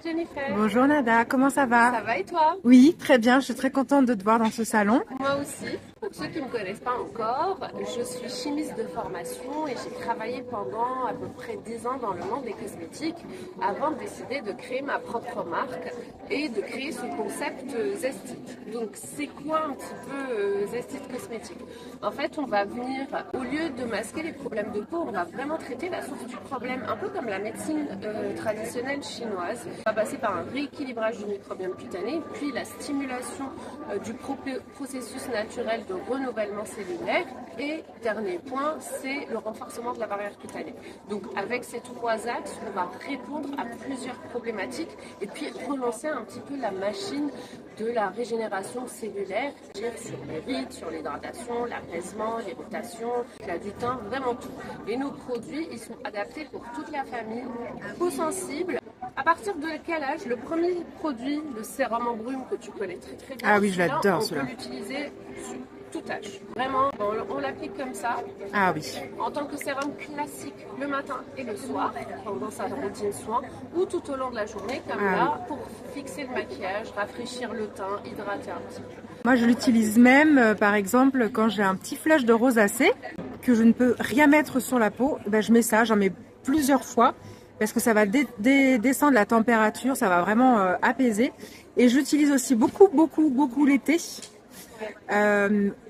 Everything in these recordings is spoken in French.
Jennifer. Bonjour Nada, comment ça va? Ça va et toi? Oui, très bien, je suis très contente de te voir dans ce salon. Moi aussi. Pour ceux qui ne me connaissent pas encore, je suis chimiste de formation et j'ai travaillé pendant à peu près 10 ans dans le monde des cosmétiques avant de décider de créer ma propre marque et de créer ce concept Zestit. Donc c'est quoi un petit peu Zestit Cosmétique? En fait, on va venir, au lieu de masquer les problèmes de peau, on va vraiment traiter la source du problème, un peu comme la médecine traditionnelle chinoise. On va passer par un rééquilibrage du microbiome cutané, puis la stimulation du processus naturel de renouvellement cellulaire. Et dernier point, c'est le renforcement de la barrière cutanée. Donc avec ces trois axes, on va répondre à plusieurs problématiques et puis relancer un petit peu la machine de la régénération cellulaire, sur les rides, sur l'hydratation, l'apaisement, l'irritation, la du teint, vraiment tout. Et nos produits, ils sont adaptés pour toute la famille, peau sensible. À partir de quel âge? Le premier produit, le sérum en brume que tu connais très très bien. Ah oui, je l'adore celui-là. On peut l'utiliser sur tout âge. Vraiment, on l'applique comme ça. Ah oui. En tant que sérum classique le matin et le soir, pendant sa routine soin, ou tout au long de la journée, comme là, pour fixer le maquillage, rafraîchir le teint, hydrater un petit peu. Moi, je l'utilise même, par exemple, quand j'ai un petit flash de rosacée, que je ne peux rien mettre sur la peau, ben, je mets ça, j'en mets plusieurs fois, parce que ça va descendre la température, ça va vraiment apaiser. Et j'utilise aussi beaucoup l'été,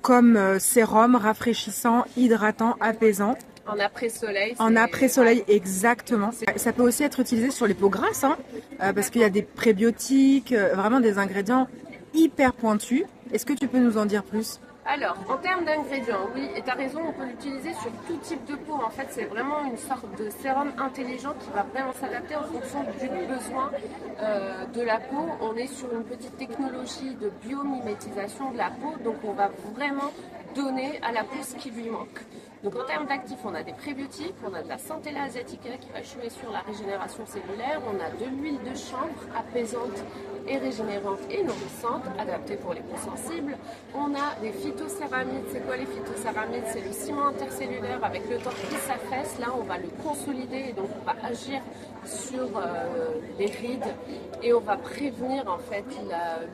comme sérum rafraîchissant, hydratant, apaisant. En après-soleil. En après-soleil, exactement. Ça peut aussi être utilisé sur les peaux grasses, hein, parce qu'il y a des prébiotiques, vraiment des ingrédients hyper pointus. Est-ce que tu peux nous en dire plus? Alors, en termes d'ingrédients, oui, et tu as raison, on peut l'utiliser sur tout type de peau. En fait, c'est vraiment une sorte de sérum intelligent qui va vraiment s'adapter en fonction du besoin de la peau. On est sur une petite technologie de biomimétisation de la peau, donc on va vraiment donner à la peau ce qui lui manque. Donc en termes d'actifs, on a des prébiotiques, on a de la Centella asiatica qui va jouer sur la régénération cellulaire, on a de l'huile de chanvre apaisante et régénérante et nourrissante, adaptée pour les peaux sensibles. On a des phytocéramides. C'est quoi les phytocéramides? C'est le ciment intercellulaire avec le temps qui s'affaisse. Là, on va le consolider et donc on va agir sur les rides et on va prévenir en fait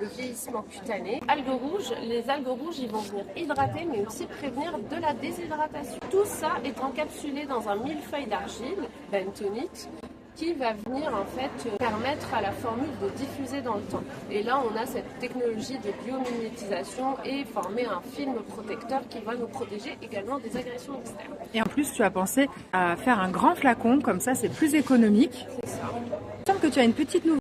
le vieillissement cutané. Algues rouges, les algues rouges, ils vont venir hydrater mais aussi prévenir de la déshydratation. Tout ça est encapsulé dans un millefeuille d'argile, bentonite, qui va venir en fait permettre à la formule de diffuser dans le temps. Et là, on a cette technologie de biomimétisation et former un film protecteur qui va nous protéger également des agressions externes. Et en plus, tu as pensé à faire un grand flacon, comme ça c'est plus économique. C'est ça. Il me semble que tu as une petite nouveauté.